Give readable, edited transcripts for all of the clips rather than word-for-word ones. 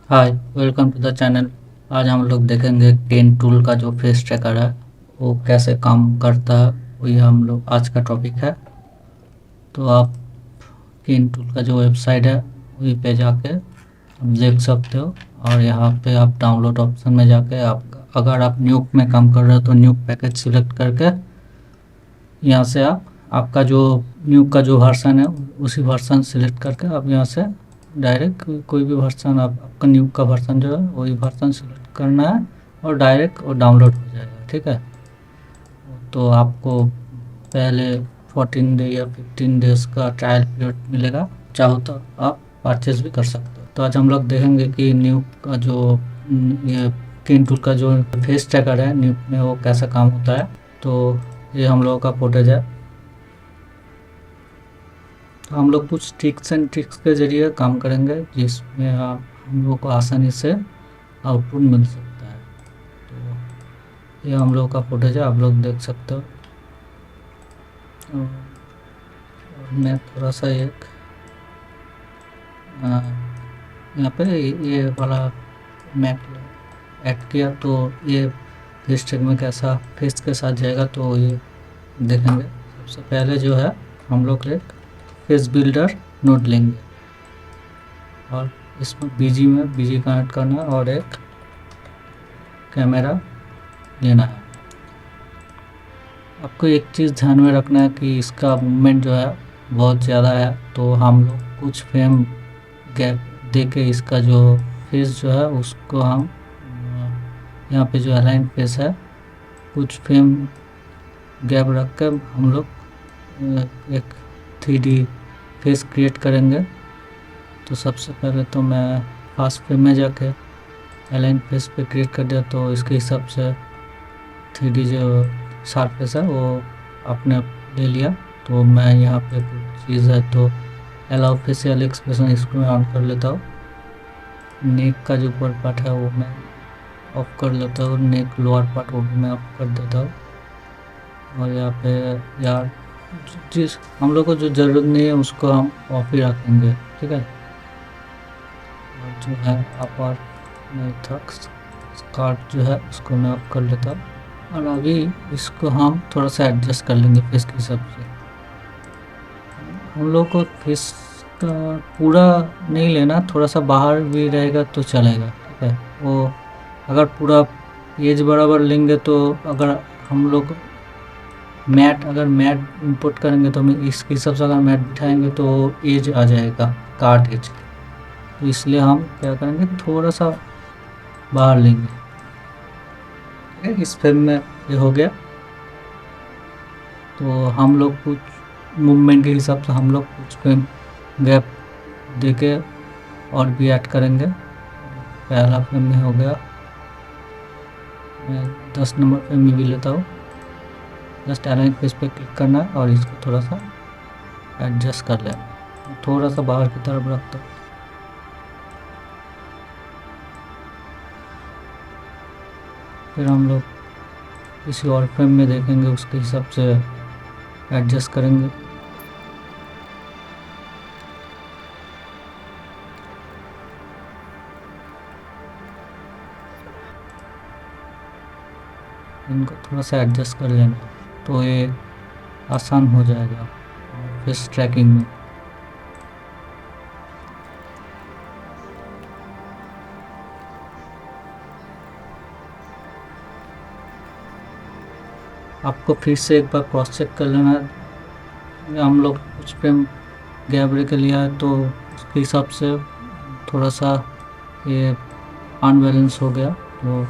Hi, welcome to the channel. आज हम लोग देखेंगे केन टूल का जो फेस ट्रैकर है वो कैसे काम करता है। वही हम लोग आज का टॉपिक है। तो आप केन टूल का जो वेबसाइट है वही पे जाके आप देख सकते हो। और यहाँ पे आप डाउनलोड ऑप्शन में जाके आप अगर आप न्यूक में काम कर रहे हो तो न्यूक पैकेज सिलेक्ट करके यहाँ से आप आपका जो न्यूक का जो वर्सन है उसी वर्सन सिलेक्ट करके आप यहाँ से डायरेक्ट कोई भी वर्सन आपका न्यूक का वर्सन जो है वही वर्सन सिलेक्ट करना है और डायरेक्ट वो डाउनलोड हो जाएगा। ठीक है, तो आपको पहले 14 डे या 15 डेज का ट्रायल पीरियड मिलेगा। चाहो तो आप परचेज भी कर सकते हो। तो आज हम लोग देखेंगे कि न्यूक का जो ये केन टूल का जो फेस ट्रैकर है न्यूक में वो कैसा काम होता है। तो ये हम लोगों का फुटेज है। तो हम लोग कुछ टिप्स एंड ट्रिक्स के ज़रिए काम करेंगे जिसमें हम लोगों को आसानी से आउटपुट मिल सकता है। तो ये हम लोगों का फुटेज है, आप लोग देख सकते हो। और मैं थोड़ा सा एक यहाँ पे ये वाला मैप ऐड किया तो ये फेस टैग में कैसा फेस के साथ जाएगा तो ये देखेंगे। सबसे पहले जो है हम लोग एक फेस बिल्डर नोड लेंगे और इसमें बीजी कनेक्ट करना है और एक कैमरा लेना है। आपको एक चीज़ ध्यान में रखना है कि इसका मूवमेंट जो है बहुत ज़्यादा है, तो हम लोग कुछ फ्रेम गैप दे के इसका जो फेस जो है उसको हम यहाँ पे जो अलाइन फेस है कुछ फ्रेम गैप रख कर हम लोग एक 3D फेस क्रिएट करेंगे। तो सबसे पहले तो मैं फास्ट फ्रेम में जाके अलाइन फेस पे क्रिएट कर दिया, तो इसके हिसाब से 3D जो शार्प फेस है वो आपने ले लिया। तो मैं यहाँ पे कुछ चीज़ है तो अलाउ फेशियल एक्सप्रेशन इसको मैं ऑन कर लेता हूँ। नेक का जो ऊपर पार्ट है वो मैं ऑफ कर लेता हूँ, नेक लोअर पार्ट वो भी मैं ऑफ कर देता हूँ। और यहाँ पे यार जिस हम लोग को जो ज़रूरत नहीं है उसको हम ऑफ ही रखेंगे। ठीक है, और जो है अपर स्कार्ट जो है उसको मैं ऑफ कर लेता हूँ। और अभी इसको हम थोड़ा सा एडजस्ट कर लेंगे फेस के हिसाब से। हम लोग को फेस का पूरा नहीं लेना, थोड़ा सा बाहर भी रहेगा तो चलेगा। ठीक है, वो अगर पूरा एज बराबर लेंगे तो अगर हम लोग अगर मैट इंपोर्ट करेंगे तो हम इसके हिसाब से अगर मैट बिठाएंगे तो एज आ जाएगा, कार्ट एज। तो इसलिए हम क्या करेंगे थोड़ा सा बाहर लेंगे। ठीक है, इस फ्रेम में ये हो गया। तो हम लोग कुछ मूवमेंट के हिसाब से हम लोग कुछ फ्रेम गैप देके और भी ऐड करेंगे। पहला फ्रेम में हो गया, मैं 10 नंबर फ्रेम में भी लेता हूँ। जस्ट अलाइन फेस पे क्लिक करना है और इसको थोड़ा सा एडजस्ट कर लेना, थोड़ा सा बाहर की तरफ रखता हूँ। फिर हम लोग किसी और फ्रेम में देखेंगे उसके हिसाब से एडजस्ट करेंगे। इनको थोड़ा सा एडजस्ट कर लेना तो ये आसान हो जाएगा फेस ट्रैकिंग में। आपको फिर से एक बार क्रॉस चेक कर लेना है। हम लोग कुछ फ्रेम गैप के लिया है तो उसके हिसाब से थोड़ा सा ये अनबैलेंस हो गया। तो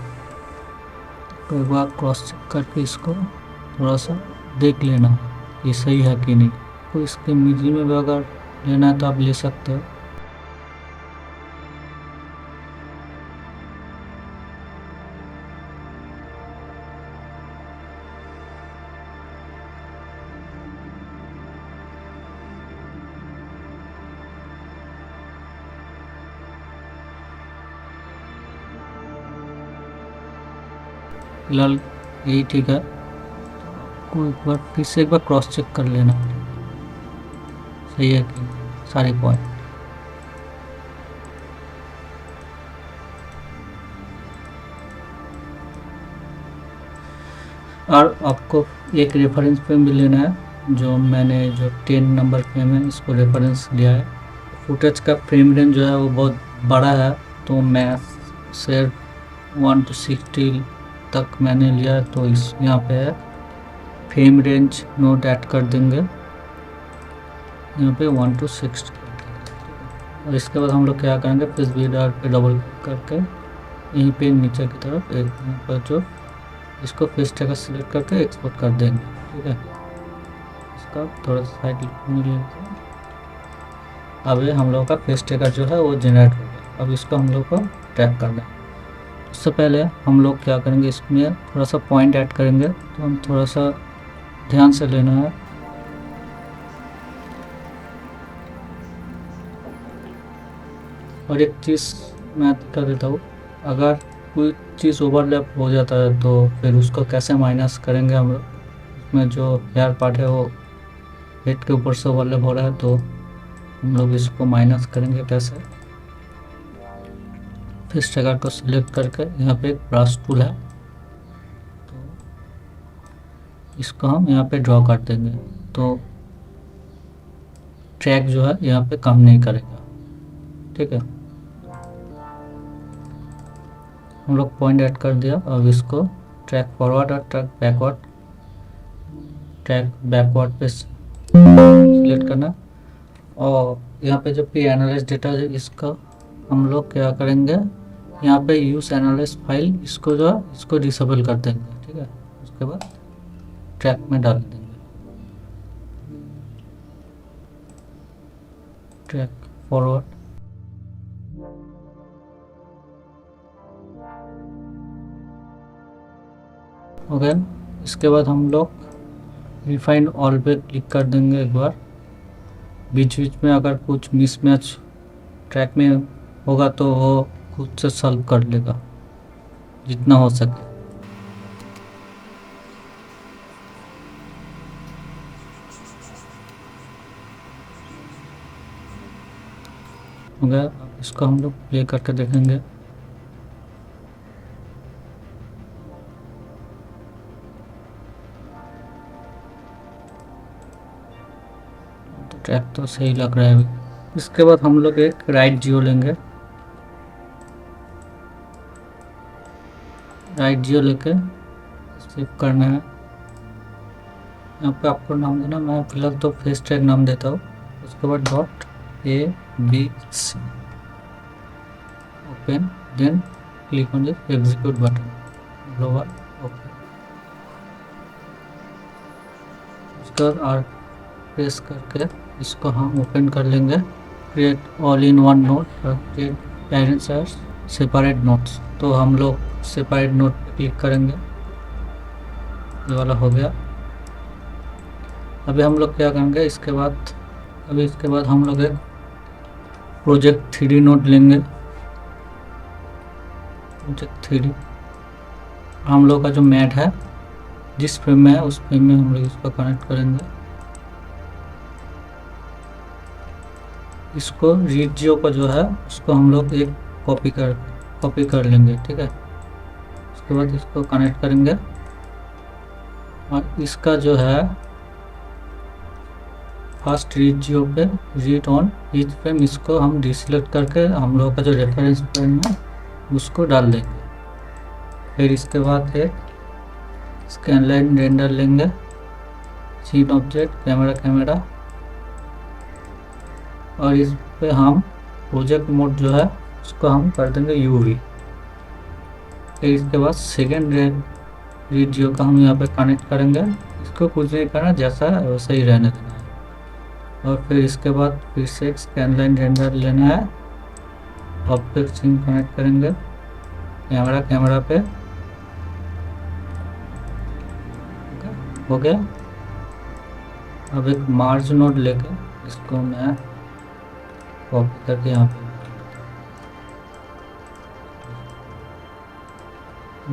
एक बार क्रॉस चेक करके इसको थोड़ा सा देख लेना ये सही है कि नहीं। तो इसके मिडिल में भी अगर लेना है तो आप ले सकते हो। फिलहाल यही ठीक है। को एक बार फिर से एक बार क्रॉस चेक कर लेना सही है कि सारे पॉइंट। और आपको एक रेफरेंस फ्रेम भी लेना है, जो मैंने जो 10 नंबर फ्रेम है इसको रेफरेंस लिया है। फुटेज का फ्रेम रेंज जो है वो बहुत बड़ा है, तो मैं सिर्फ 1 to 60 तक मैंने लिया है। तो इस यहाँ पे है फ्रेम रेंज नोट ऐड कर देंगे, यहाँ पे 1 to 60 कर देंगे। और इसके बाद हम लोग क्या करेंगे, फिर वीडर पे डबल करके यहीं पे नीचे की तरफ एक यहाँ पर जो इसको फेस टैगर सेलेक्ट करके एक्सपोर्ट कर देंगे। ठीक है, इसका थोड़ा सा साइड में लेते हैं। अब ये हम लोग का फेस टैगर जो है वो जनरेट हो गया। अब इसको हम लोग को ट्रैक करना है। उससे पहले हम लोग क्या करेंगे, इसमें थोड़ा सा पॉइंट ऐड करेंगे, तो हम थोड़ा सा ध्यान से लेना है। और एक चीज़ मैं कर देता हूँ, अगर कोई चीज़ ओवरलैप हो जाता है तो फिर उसको कैसे माइनस करेंगे हम लोग। उसमें जो हेयर पार्ट है वो हेड के ऊपर से ओवरलैप हो रहा है, तो हम लोग इसको माइनस करेंगे कैसे। फेस टैगर को सिलेक्ट करके यहाँ पे एक ब्रश टूल है, तो इसको हम यहाँ पे ड्रॉ कर देंगे, तो ट्रैक जो है यहाँ पे काम नहीं करेगा। ठीक है, हम लोग पॉइंट ऐड कर दिया। अब इसको ट्रैक फॉरवर्ड और ट्रैक बैकवर्ड पे सिलेक्ट करना। और यहाँ पे जो पी एनालाइज डेटा है इसका हम लोग क्या करेंगे, यहाँ पे यूज एनालाइज फाइल इसको जो है इसको डिसेबल कर देंगे। ठीक है, उसके बाद ट्रैक में डाल देंगे, ट्रैक फॉरवर्ड। ओके, इसके बाद हम लोग रिफाइंड ऑल पे क्लिक कर देंगे एक बार। बीच बीच में अगर कुछ मिसमैच ट्रैक में होगा तो वो खुद से सॉल्व कर लेगा जितना हो सके। हो गया, अब इसको हम लोग प्ले करके देखेंगे। तो ट्रैक तो सही लग रहा है अभी। इसके बाद हम लोग एक राइट जियो लेंगे, राइट जियो लेके सेव करना है। यहाँ पे आपको नाम देना, मैं फिलहाल तो फेस टैग नाम देता हूँ। उसके बाद .abc open, then click on the execute button lower. Okay, उसके बाद आर प्रेस करके इसको हम ओपन कर लेंगे। Create all in one note और create parents as separate notes, तो हम लोग सेपरेट नोट पे क्लिक करेंगे। ये वाला हो गया। अभी हम लोग क्या करेंगे, इसके बाद हम लोग एक प्रोजेक्ट 3D नोट लेंगे। प्रोजेक्ट 3D हम लोग का जो मैट है जिस फ्रेम में है उस फ्रेम में हम लोग इसको कनेक्ट करेंगे। इसको रीड जियो का जो है उसको हम लोग एक कॉपी कर लेंगे। ठीक है, उसके बाद इसको कनेक्ट करेंगे और इसका जो है फर्स्ट रीड जियो पे रीड ऑन ईच फ्रेम, इसको हम डिसेलेक्ट करके हम लोग का जो रेफरेंस फ्रेम है उसको डाल देंगे। फिर इसके बाद एक स्कैनलाइन रेंडर लेंगे, सीन ऑब्जेक्ट कैमरा, और इस पे हम प्रोजेक्ट मोड जो है उसको हम कर देंगे UV। फिर इसके बाद सेकेंड रीड जियो का हम यहाँ पे कनेक्ट करेंगे। इसको कुछ नहीं करना, जैसा है वैसा ही रहने देना है। और फिर इसके बाद फिर से एक स्कैनलाइन रेंडर लेना है, ऑब्जेक्ट सीन कनेक्ट करेंगे कैमरा पे। हो गया। अब एक मार्ज नोड लेके इसको मैं कॉपी करके यहाँ पे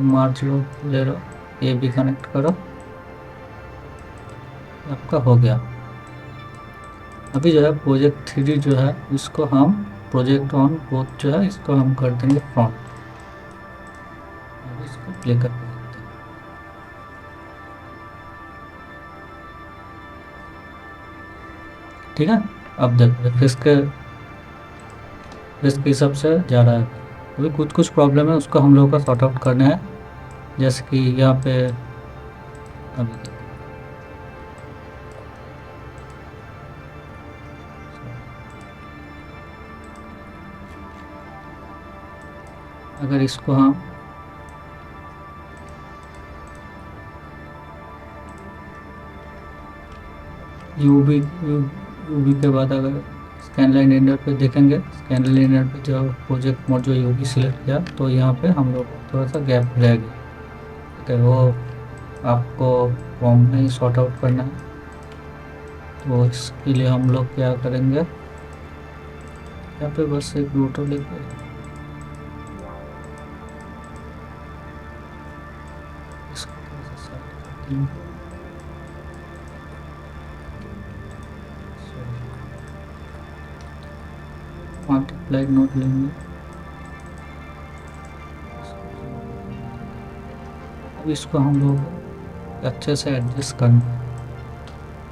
मार्ज नोड ले लो, ये भी कनेक्ट करो, आपका हो गया। अभी जो है प्रोजेक्ट 3D जो है इसको हम प्रोजेक्ट ऑन बोथ जो है इसको हम कर देंगे फ्रंट। इसको प्ले करके देखते हैं। ठीक है। अब देखो फिश के हिसाब से जा रहा है। अभी कुछ कुछ प्रॉब्लम है, उसको हम लोगों का सॉर्ट आउट करना है। जैसे कि यहाँ पे अभी देखो, अगर इसको हम यूवी के बाद अगर स्कैन लाइन रेंडर पे देखेंगे, स्कैन लाइन रेंडर पे जो प्रोजेक्ट मोड जो यूवी सिलेक्ट किया, तो यहाँ पे हम लोग को थोड़ा सा गैप रहेगा। ठीक है, वो आपको फॉर्म में ही सॉर्ट आउट करना है। तो इसके लिए हम लोग क्या करेंगे, यहाँ पे बस एक रोटो लेके इसको थोड़ा सा सेट करते हैं। मल्टीप्लाई नोट लेंगे, अब इसको हम लोग अच्छे से एडजस्ट करना है।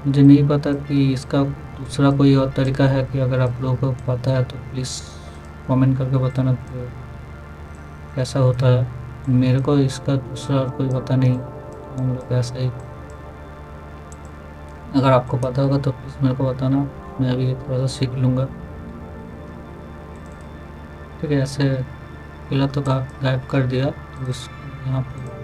मुझे नहीं पता कि इसका दूसरा कोई और तरीका है, कि अगर आप लोगों को पता है तो प्लीज़ कमेंट करके बताना कि कैसा होता है। मेरे को इसका दूसरा और कोई पता नहीं, हम लोग ऐसा ही। अगर आपको पता होगा तो प्लीज़ मेरे को बताना, मैं भी थोड़ा सा सीख लूँगा। ठीक है, ऐसे पहला तो गायब कर दिया, तो इसको यहाँ पे गायब कर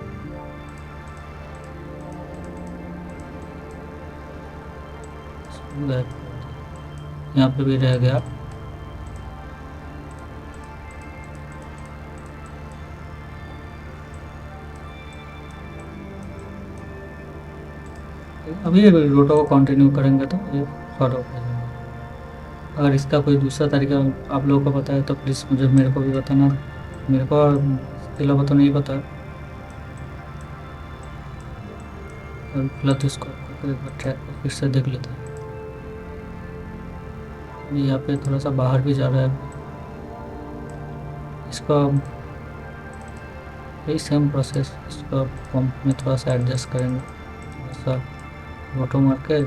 दिया, यहाँ पे भी रह गया। अभी रोटो को कंटिन्यू करेंगे तो ये सॉर्ट आउट हो जाएगा। अगर इसका कोई दूसरा तरीका आप लोगों को पता है तो प्लीज़ मुझे मेरे को भी बताना। मेरे को इसके अलावा तो नहीं पता। और फिलहाल तो इसको एक बार ट्रैक पर फिर से देख लेते हैं। यहाँ पे थोड़ा सा बाहर भी जा रहा है, इसका यही सेम प्रोसेस, इसको पंप में थोड़ा सा एडजस्ट करेंगे, थोड़ा सा रोटो मार के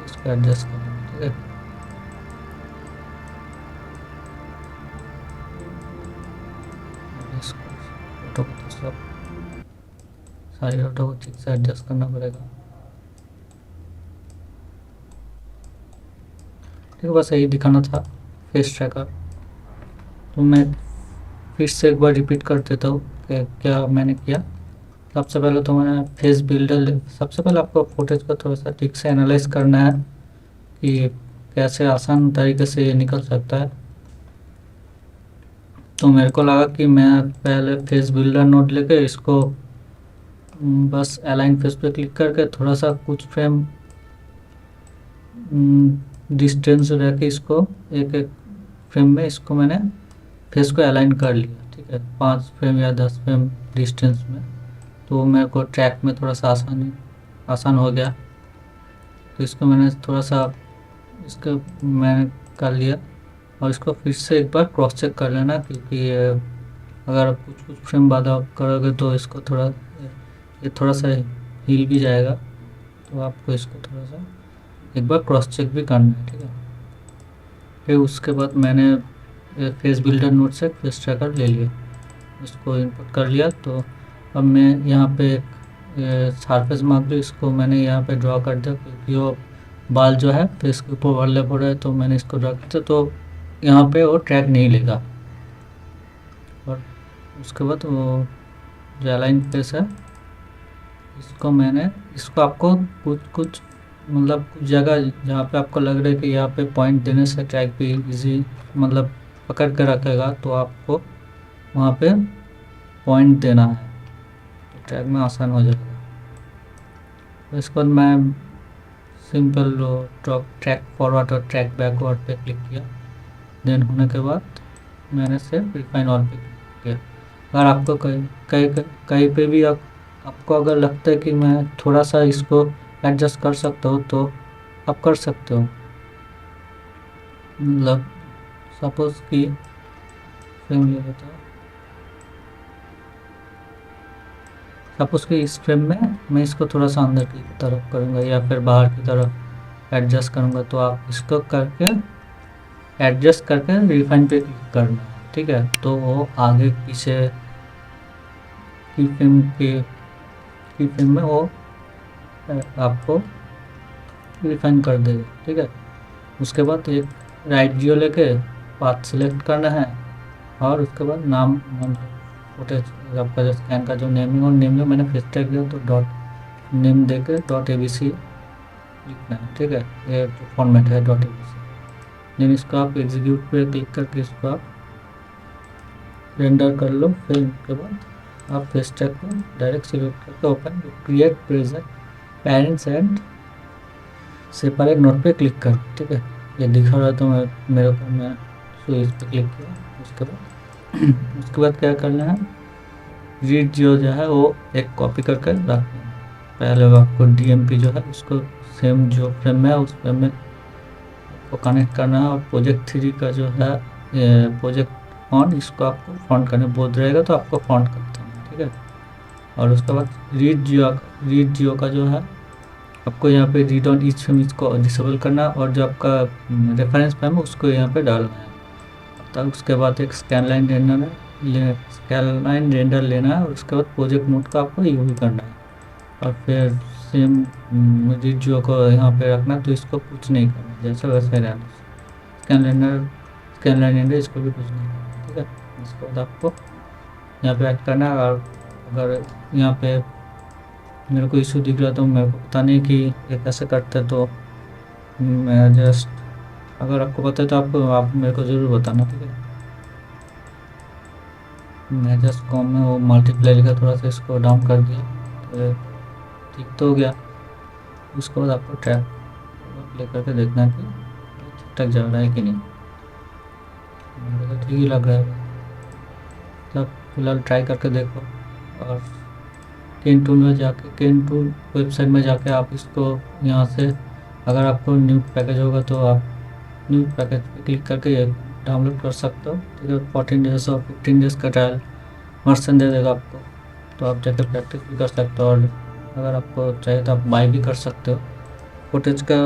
इसको एडजस्ट करेंगे। ठीक है, इसको रोटो को तो सब सारी रोटो को ठीक से एडजस्ट करना पड़ेगा। ठीक है, बस यही दिखाना था फेस ट्रैकर। तो मैं फिर से एक बार रिपीट कर देता हूँ कि क्या मैंने किया। सबसे पहले तो मैंने फेस बिल्डर, सबसे पहले आपको फुटेज को थोड़ा सा ठीक से एनालाइज करना है कि कैसे आसान तरीके से ये निकल सकता है। तो मेरे को लगा कि मैं पहले फेस बिल्डर नोड लेके इसको बस अलाइन फेस पे क्लिक करके थोड़ा सा कुछ फ्रेम डिस्टेंस रह के इसको एक एक फ्रेम में इसको मैंने फेस को अलाइन कर लिया। ठीक है, 5 फ्रेम या 10 फ्रेम डिस्टेंस में। तो मेरे को ट्रैक में थोड़ा सा आसान हो गया। तो इसको मैंने थोड़ा सा इसको मैंने कर लिया, और इसको फिर से एक बार क्रॉस चेक कर लेना, क्योंकि अगर आप कुछ कुछ फ्रेम बाद करोगे तो इसको थोड़ा सा हिल भी जाएगा। तो आपको इसको थोड़ा सा एक बार क्रॉस चेक भी करना है। ठीक है, फिर उसके बाद मैंने फेस बिल्डर नोड से फेस ट्रैकर ले लिया, इसको इनपुट कर लिया। तो अब मैं यहाँ पे एक सरफेस मार्क जो इसको मैंने यहाँ पे ड्रॉ कर दिया, क्योंकि वो बाल जो है फेस के ऊपर ओवरलैप हो रहा है, तो मैंने इसको ड्रॉ कर दिया। तो यहाँ पे वो ट्रैक नहीं लेगा। और उसके बाद वो जो अलाइन फेस है, इसको आपको कुछ मतलब कुछ जगह जहाँ पे आपको लग रहा है कि यहाँ पे पॉइंट देने से ट्रैक भी इजी मतलब पकड़ कर रखेगा, तो आपको वहाँ पे पॉइंट देना है, तो ट्रैक में आसान हो जाएगा। तो इसके बाद मैं सिंपल ट्रैक फॉरवर्ड और ट्रैक बैकवर्ड पे क्लिक किया। देन होने के बाद मैंने सिर्फ रिफाइन ऑल पे क्लिक किया। अगर आपको कहीं पे भी आपको अगर लगता है कि मैं थोड़ा सा इसको एडजस्ट कर सकता हूँ, तो आप कर सकते हो। मतलब सपोज कि फ्रेम ले लेता हूँ, सपोज कि इस फ्रेम में मैं इसको थोड़ा सा अंदर की तरफ करूँगा या फिर बाहर की तरफ एडजस्ट करूँगा, तो आप इसको करके एडजस्ट करके रिफाइन पे क्लिक करना है, ठीक है। तो वो आगे पीछे की फ्रेम में वो आपको रिफाइन कर देगा, ठीक है। उसके बाद एक राइट जियो लेके पाथ सिलेक्ट करना है और उसके बाद नाम फुटेज आपका जो स्कैन का जो नेमिंग और नेम जो मैंने फिर टैग दिया तो डॉट नेम देके .abc लिखना है, ठीक है। ये जो फॉर्मेट है .abc। देन इसको आप एग्जीक्यूट पे क्लिक करके इसको आप रेंडर कर लो। फिर उसके बाद आप फेस टैग को डायरेक्ट सिलेक्ट करके open create present parents and separate note पे क्लिक कर, ठीक है। ये दिखा रहा तो मेरे को मैं तो इस पर क्लिक किया। उसके बाद क्या करना है, रीड जो है वो एक कॉपी करके रखना है। पहले आपको DMP जो है उसको सेम जो फ्रेम है उस फ्रेम में आपको कनेक्ट करना है और प्रोजेक्ट 3 का जो है प्रोजेक्ट फॉन्ट इसको आपको फॉन्ट करना बोध रहेगा तो आपको फॉन्ट करते हैं, ठीक है। और उसके बाद रीड जियो का जो है आपको यहाँ पे रीड ऑन ईच फ्रेम इसको डिसेबल करना और जो आपका रेफरेंस फ्रेम है उसको यहाँ पे डालना है। तब उसके बाद एक स्कैन लाइन रेंडर लेना है और उसके बाद प्रोजेक्ट मोड का आपको यूज करना है और फिर सेम रीड जियो को यहाँ पे रखना, तो इसको कुछ नहीं करना, जैसा वैसे रहना। स्कैन लाइन रेंडर इसको भी कुछ नहीं करना, ठीक है। इसके बाद आपको यहाँ पे ऐड करना है और अगर यहाँ पे मेरे को इशू दिख रहा तो मेरे को पता नहीं कि ये कैसे करते, तो मैं जस्ट अगर आपको पता है तो आप मेरे को ज़रूर बताना, ठीक है। मैं जस्ट कॉम में वो मल्टीप्लाई लिखा थोड़ा सा इसको डाउन कर दिया तो ठीक तो हो गया। उसके बाद आपको ट्रैक प्ले करके देखना है कि ठीक ठाक जा रहा है कि नहीं। मेरे को ठीक ही लग रहा है, मतलब फिलहाल ट्राई करके देखो। और केन टूल में जाके केन टूल वेबसाइट में जाके आप इसको यहाँ से अगर आपको न्यू पैकेज होगा तो आप न्यू पैकेज पे क्लिक करके ये डाउनलोड कर सकते हो, ठीक है। 14 डेज और 15 डेज का ट्रायल वर्जन दे देगा आपको, तो आप जाकर प्रैक्टिस भी कर सकते हो और अगर आपको चाहिए तो आप बाय भी कर सकते हो। फुटेज का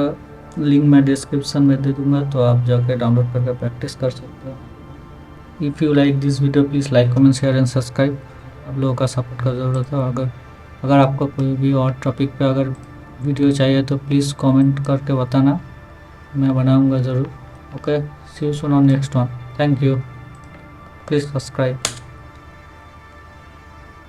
लिंक मैं डिस्क्रिप्शन में दे दूँगा, तो आप जाकर डाउनलोड करके प्रैक्टिस कर सकते हो। If you like this video please like comment share and subscribe. आप लोगों का सपोर्ट का ज़रूरत है। अगर आपको कोई भी और टॉपिक पे अगर वीडियो चाहिए तो प्लीज़ कमेंट करके बताना, मैं बनाऊंगा ज़रूर। Okay, see you soon on next one. Thank you, please subscribe.